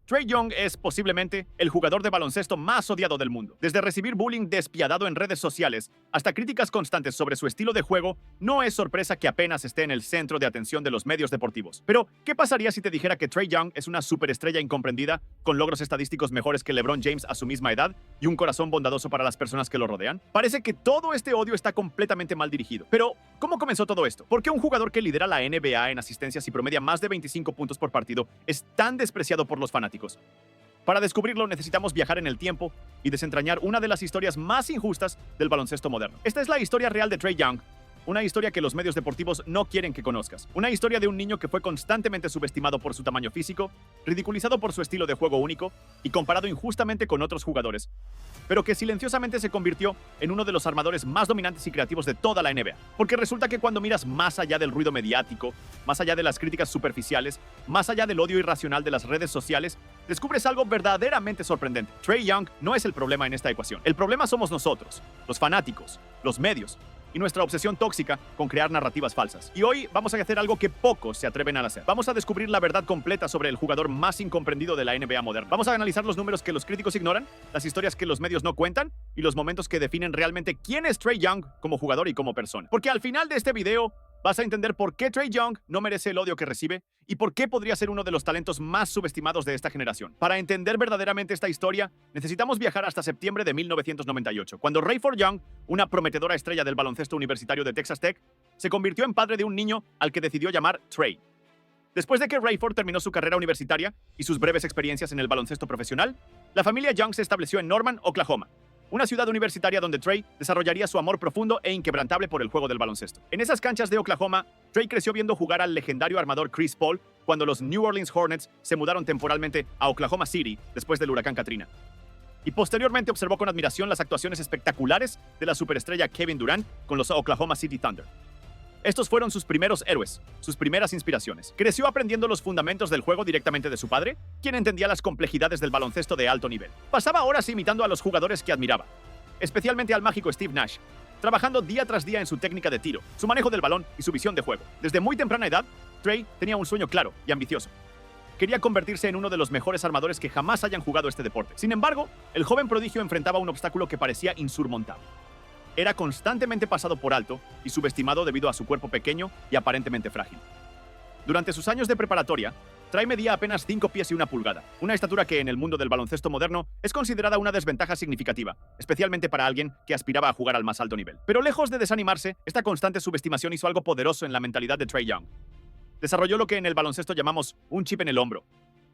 Trae Young es posiblemente el jugador de baloncesto más odiado del mundo. Desde recibir bullying despiadado en redes sociales hasta críticas constantes sobre su estilo de juego, no es sorpresa que apenas esté en el centro de atención de los medios deportivos. Pero, ¿qué pasaría si te dijera que Trae Young es una superestrella incomprendida, con logros estadísticos mejores que LeBron James a su misma edad y un corazón bondadoso para las personas que lo rodean? Parece que todo este odio está completamente mal dirigido. Pero, ¿cómo comenzó todo esto? ¿Por qué un jugador que lidera la NBA en asistencias y promedia más de 25 puntos por partido es tan despreciado por los fanáticos? Para descubrirlo necesitamos viajar en el tiempo y desentrañar una de las historias más injustas del baloncesto moderno. Esta es la historia real de Trae Young, una historia que los medios deportivos no quieren que conozcas. Una historia de un niño que fue constantemente subestimado por su tamaño físico, ridiculizado por su estilo de juego único y comparado injustamente con otros jugadores, pero que silenciosamente se convirtió en uno de los armadores más dominantes y creativos de toda la NBA. Porque resulta que cuando miras más allá del ruido mediático, más allá de las críticas superficiales, más allá del odio irracional de las redes sociales, descubres algo verdaderamente sorprendente. Trae Young no es el problema en esta ecuación. El problema somos nosotros, los fanáticos, los medios, y nuestra obsesión tóxica con crear narrativas falsas. Y hoy vamos a hacer algo que pocos se atreven a hacer. Vamos a descubrir la verdad completa sobre el jugador más incomprendido de la NBA moderna. Vamos a analizar los números que los críticos ignoran, las historias que los medios no cuentan y los momentos que definen realmente quién es Trae Young como jugador y como persona. Porque al final de este video vas a entender por qué Trae Young no merece el odio que recibe y por qué podría ser uno de los talentos más subestimados de esta generación. Para entender verdaderamente esta historia, necesitamos viajar hasta septiembre de 1998, cuando Rayford Young, una prometedora estrella del baloncesto universitario de Texas Tech, se convirtió en padre de un niño al que decidió llamar Trae. Después de que Rayford terminó su carrera universitaria y sus breves experiencias en el baloncesto profesional, la familia Young se estableció en Norman, Oklahoma, una ciudad universitaria donde Trae desarrollaría su amor profundo e inquebrantable por el juego del baloncesto. En esas canchas de Oklahoma, Trae creció viendo jugar al legendario armador Chris Paul cuando los New Orleans Hornets se mudaron temporalmente a Oklahoma City después del huracán Katrina. Y posteriormente observó con admiración las actuaciones espectaculares de la superestrella Kevin Durant con los Oklahoma City Thunder. Estos fueron sus primeros héroes, sus primeras inspiraciones. Creció aprendiendo los fundamentos del juego directamente de su padre, quien entendía las complejidades del baloncesto de alto nivel. Pasaba horas imitando a los jugadores que admiraba, especialmente al mágico Steve Nash, trabajando día tras día en su técnica de tiro, su manejo del balón y su visión de juego. Desde muy temprana edad, Trae tenía un sueño claro y ambicioso. Quería convertirse en uno de los mejores armadores que jamás hayan jugado este deporte. Sin embargo, el joven prodigio enfrentaba un obstáculo que parecía insurmontable. Era constantemente pasado por alto y subestimado debido a su cuerpo pequeño y aparentemente frágil. Durante sus años de preparatoria, Trae medía apenas 5 pies y 1 pulgada, una estatura que en el mundo del baloncesto moderno es considerada una desventaja significativa, especialmente para alguien que aspiraba a jugar al más alto nivel. Pero lejos de desanimarse, esta constante subestimación hizo algo poderoso en la mentalidad de Trae Young. Desarrolló lo que en el baloncesto llamamos un chip en el hombro,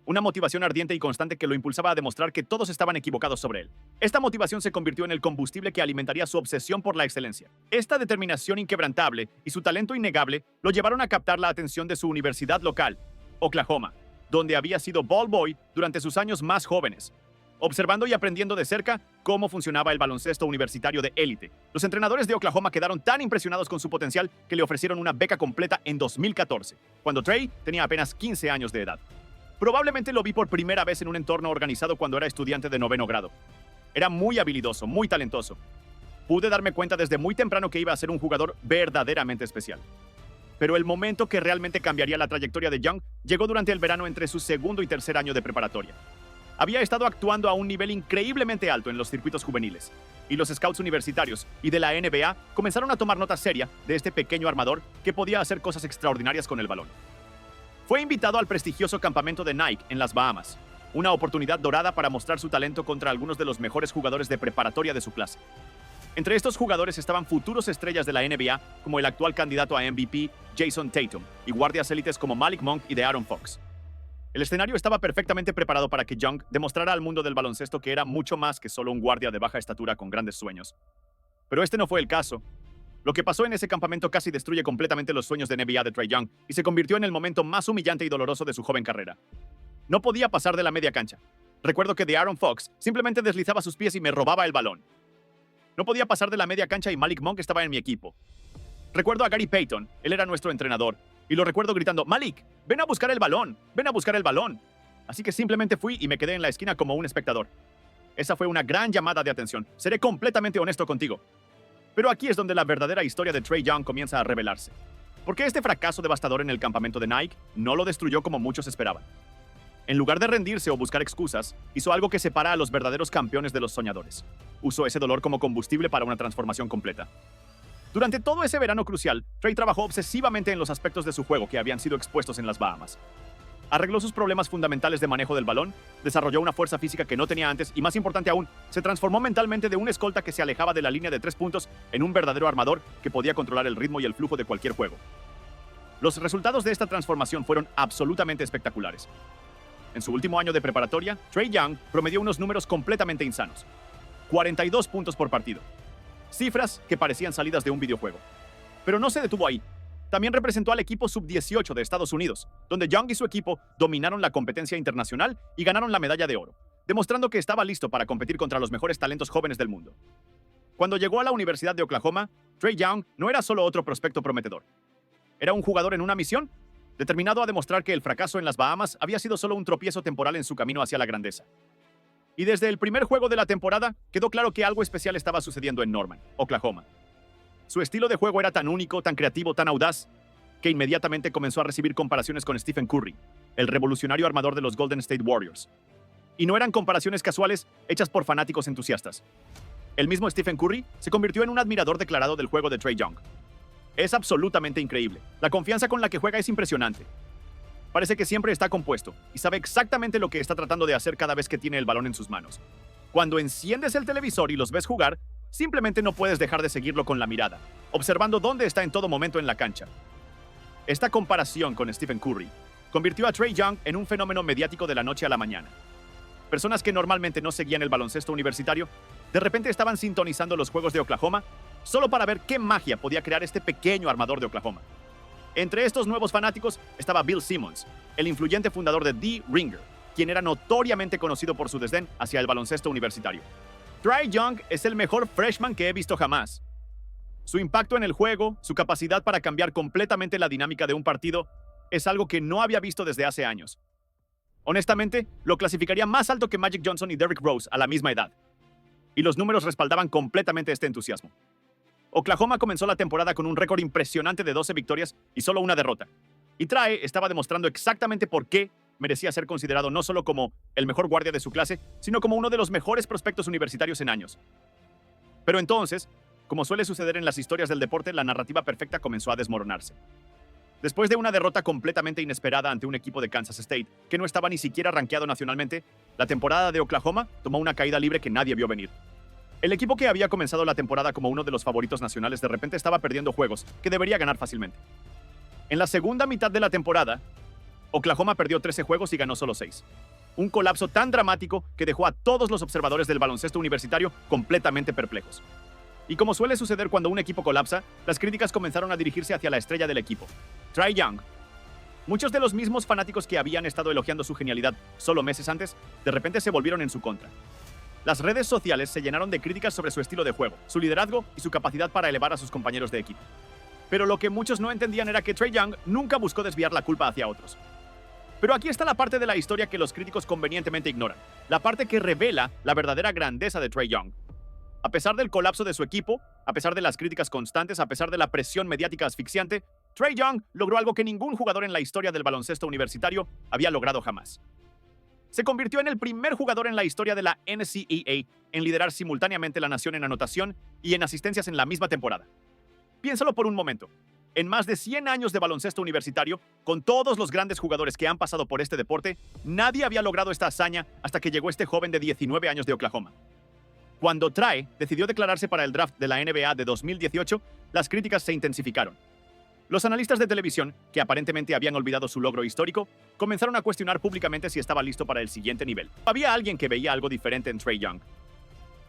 una motivación ardiente y constante que lo impulsaba a demostrar que todos estaban equivocados sobre él. Esta motivación se convirtió en el combustible que alimentaría su obsesión por la excelencia. Esta determinación inquebrantable y su talento innegable lo llevaron a captar la atención de su universidad local, Oklahoma, donde había sido ball boy durante sus años más jóvenes, observando y aprendiendo de cerca cómo funcionaba el baloncesto universitario de élite. Los entrenadores de Oklahoma quedaron tan impresionados con su potencial que le ofrecieron una beca completa en 2014, cuando Trae tenía apenas 15 años de edad. Probablemente lo vi por primera vez en un entorno organizado cuando era estudiante de 9º grado. Era muy habilidoso, muy talentoso. Pude darme cuenta desde muy temprano que iba a ser un jugador verdaderamente especial. Pero el momento que realmente cambiaría la trayectoria de Young llegó durante el verano entre su segundo y tercer año de preparatoria. Había estado actuando a un nivel increíblemente alto en los circuitos juveniles, y los scouts universitarios y de la NBA comenzaron a tomar nota seria de este pequeño armador que podía hacer cosas extraordinarias con el balón. Fue invitado al prestigioso campamento de Nike en las Bahamas, una oportunidad dorada para mostrar su talento contra algunos de los mejores jugadores de preparatoria de su clase. Entre estos jugadores estaban futuros estrellas de la NBA, como el actual candidato a MVP Jason Tatum, y guardias élites como Malik Monk y De'Aaron Fox. El escenario estaba perfectamente preparado para que Young demostrara al mundo del baloncesto que era mucho más que solo un guardia de baja estatura con grandes sueños. Pero este no fue el caso. Lo que pasó en ese campamento casi destruye completamente los sueños de NBA de Trae Young y se convirtió en el momento más humillante y doloroso de su joven carrera. No podía pasar de la media cancha. Recuerdo que De'Aaron Fox simplemente deslizaba sus pies y me robaba el balón. No podía pasar de la media cancha y Malik Monk estaba en mi equipo. Recuerdo a Gary Payton, él era nuestro entrenador, y lo recuerdo gritando, Malik, ven a buscar el balón, ven a buscar el balón. Así que simplemente fui y me quedé en la esquina como un espectador. Esa fue una gran llamada de atención. Seré completamente honesto contigo. Pero aquí es donde la verdadera historia de Trae Young comienza a revelarse. Porque este fracaso devastador en el campamento de Nike no lo destruyó como muchos esperaban. En lugar de rendirse o buscar excusas, hizo algo que separa a los verdaderos campeones de los soñadores. Usó ese dolor como combustible para una transformación completa. Durante todo ese verano crucial, Trae trabajó obsesivamente en los aspectos de su juego que habían sido expuestos en las Bahamas. Arregló sus problemas fundamentales de manejo del balón, desarrolló una fuerza física que no tenía antes y, más importante aún, se transformó mentalmente de un escolta que se alejaba de la línea de 3 puntos en un verdadero armador que podía controlar el ritmo y el flujo de cualquier juego. Los resultados de esta transformación fueron absolutamente espectaculares. En su último año de preparatoria, Trae Young promedió unos números completamente insanos. 42 puntos por partido. Cifras que parecían salidas de un videojuego. Pero no se detuvo ahí. También representó al equipo sub-18 de Estados Unidos, donde Young y su equipo dominaron la competencia internacional y ganaron la medalla de oro, demostrando que estaba listo para competir contra los mejores talentos jóvenes del mundo. Cuando llegó a la Universidad de Oklahoma, Trae Young no era solo otro prospecto prometedor. Era un jugador en una misión, determinado a demostrar que el fracaso en las Bahamas había sido solo un tropiezo temporal en su camino hacia la grandeza. Y desde el primer juego de la temporada, quedó claro que algo especial estaba sucediendo en Norman, Oklahoma. Su estilo de juego era tan único, tan creativo, tan audaz, que inmediatamente comenzó a recibir comparaciones con Stephen Curry, el revolucionario armador de los Golden State Warriors. Y no eran comparaciones casuales hechas por fanáticos entusiastas. El mismo Stephen Curry se convirtió en un admirador declarado del juego de Trae Young. Es absolutamente increíble. La confianza con la que juega es impresionante. Parece que siempre está compuesto y sabe exactamente lo que está tratando de hacer cada vez que tiene el balón en sus manos. Cuando enciendes el televisor y los ves jugar, simplemente no puedes dejar de seguirlo con la mirada, observando dónde está en todo momento en la cancha. Esta comparación con Stephen Curry convirtió a Trae Young en un fenómeno mediático de la noche a la mañana. Personas que normalmente no seguían el baloncesto universitario, de repente estaban sintonizando los juegos de Oklahoma solo para ver qué magia podía crear este pequeño armador de Oklahoma. Entre estos nuevos fanáticos estaba Bill Simmons, el influyente fundador de The Ringer, quien era notoriamente conocido por su desdén hacia el baloncesto universitario. Trae Young es el mejor freshman que he visto jamás. Su impacto en el juego, su capacidad para cambiar completamente la dinámica de un partido, es algo que no había visto desde hace años. Honestamente, lo clasificaría más alto que Magic Johnson y Derrick Rose a la misma edad. Y los números respaldaban completamente este entusiasmo. Oklahoma comenzó la temporada con un récord impresionante de 12 victorias y solo una derrota. Y Trae estaba demostrando exactamente por qué merecía ser considerado no solo como el mejor guardia de su clase, sino como uno de los mejores prospectos universitarios en años. Pero entonces, como suele suceder en las historias del deporte, la narrativa perfecta comenzó a desmoronarse. Después de una derrota completamente inesperada ante un equipo de Kansas State, que no estaba ni siquiera rankeado nacionalmente, la temporada de Oklahoma tomó una caída libre que nadie vio venir. El equipo que había comenzado la temporada como uno de los favoritos nacionales de repente estaba perdiendo juegos que debería ganar fácilmente. En la segunda mitad de la temporada, Oklahoma perdió 13 juegos y ganó solo 6. Un colapso tan dramático que dejó a todos los observadores del baloncesto universitario completamente perplejos. Y como suele suceder cuando un equipo colapsa, las críticas comenzaron a dirigirse hacia la estrella del equipo, Trae Young. Muchos de los mismos fanáticos que habían estado elogiando su genialidad solo meses antes, de repente se volvieron en su contra. Las redes sociales se llenaron de críticas sobre su estilo de juego, su liderazgo y su capacidad para elevar a sus compañeros de equipo. Pero lo que muchos no entendían era que Trae Young nunca buscó desviar la culpa hacia otros. Pero aquí está la parte de la historia que los críticos convenientemente ignoran, la parte que revela la verdadera grandeza de Trae Young. A pesar del colapso de su equipo, a pesar de las críticas constantes, a pesar de la presión mediática asfixiante, Trae Young logró algo que ningún jugador en la historia del baloncesto universitario había logrado jamás. Se convirtió en el primer jugador en la historia de la NCAA en liderar simultáneamente la nación en anotación y en asistencias en la misma temporada. Piénsalo por un momento. En más de 100 años de baloncesto universitario, con todos los grandes jugadores que han pasado por este deporte, nadie había logrado esta hazaña hasta que llegó este joven de 19 años de Oklahoma. Cuando Trae decidió declararse para el draft de la NBA de 2018, las críticas se intensificaron. Los analistas de televisión, que aparentemente habían olvidado su logro histórico, comenzaron a cuestionar públicamente si estaba listo para el siguiente nivel. Había alguien que veía algo diferente en Trae Young.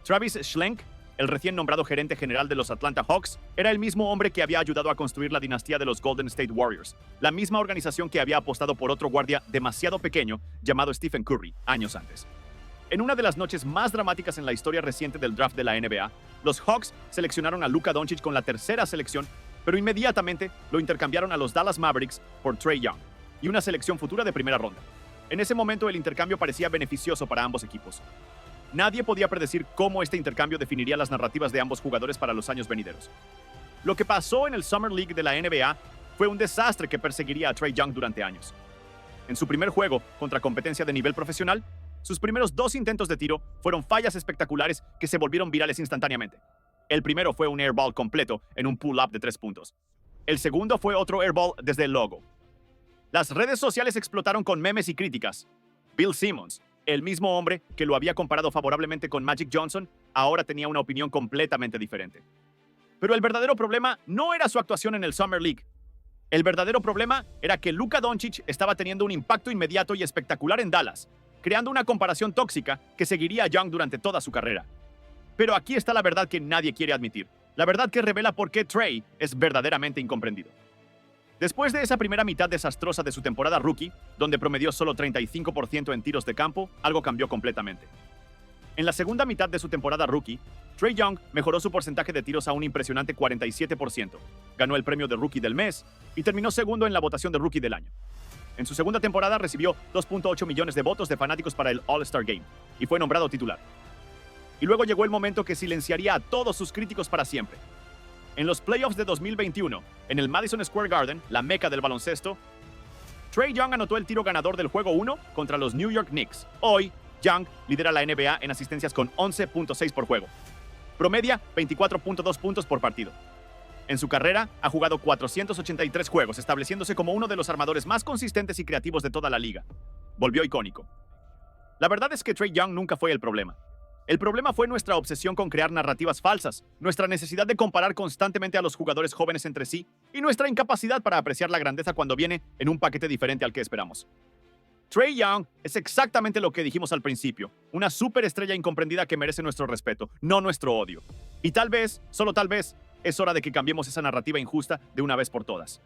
Travis Schlenk, el recién nombrado gerente general de los Atlanta Hawks, era el mismo hombre que había ayudado a construir la dinastía de los Golden State Warriors, la misma organización que había apostado por otro guardia demasiado pequeño llamado Stephen Curry años antes. En una de las noches más dramáticas en la historia reciente del draft de la NBA, los Hawks seleccionaron a Luka Doncic con la tercera selección, pero inmediatamente lo intercambiaron a los Dallas Mavericks por Trae Young y una selección futura de primera ronda. En ese momento el intercambio parecía beneficioso para ambos equipos. Nadie podía predecir cómo este intercambio definiría las narrativas de ambos jugadores para los años venideros. Lo que pasó en el Summer League de la NBA fue un desastre que perseguiría a Trae Young durante años. En su primer juego contra competencia de nivel profesional, sus primeros 2 intentos de tiro fueron fallas espectaculares que se volvieron virales instantáneamente. El primero fue un airball completo en un pull-up de 3 puntos. El segundo fue otro airball desde el logo. Las redes sociales explotaron con memes y críticas. Bill Simmons, el mismo hombre que lo había comparado favorablemente con Magic Johnson, ahora tenía una opinión completamente diferente. Pero el verdadero problema no era su actuación en el Summer League. El verdadero problema era que Luka Doncic estaba teniendo un impacto inmediato y espectacular en Dallas, creando una comparación tóxica que seguiría a Young durante toda su carrera. Pero aquí está la verdad que nadie quiere admitir, la verdad que revela por qué Trae es verdaderamente incomprendido. Después de esa primera mitad desastrosa de su temporada rookie, donde promedió solo 35% en tiros de campo, algo cambió completamente. En la segunda mitad de su temporada rookie, Trae Young mejoró su porcentaje de tiros a un impresionante 47%, ganó el premio de Rookie del Mes y terminó segundo en la votación de Rookie del Año. En su segunda temporada recibió 2.8 millones de votos de fanáticos para el All-Star Game y fue nombrado titular. Y luego llegó el momento que silenciaría a todos sus críticos para siempre. En los playoffs de 2021, en el Madison Square Garden, la meca del baloncesto, Trae Young anotó el tiro ganador del juego 1 contra los New York Knicks. Hoy, Young lidera la NBA en asistencias con 11.6 por juego. Promedia 24.2 puntos por partido. En su carrera, ha jugado 483 juegos, estableciéndose como uno de los armadores más consistentes y creativos de toda la liga. Volvió icónico. La verdad es que Trae Young nunca fue el problema. El problema fue nuestra obsesión con crear narrativas falsas, nuestra necesidad de comparar constantemente a los jugadores jóvenes entre sí y nuestra incapacidad para apreciar la grandeza cuando viene en un paquete diferente al que esperamos. Trae Young es exactamente lo que dijimos al principio, una superestrella incomprendida que merece nuestro respeto, no nuestro odio. Y tal vez, solo tal vez, es hora de que cambiemos esa narrativa injusta de una vez por todas.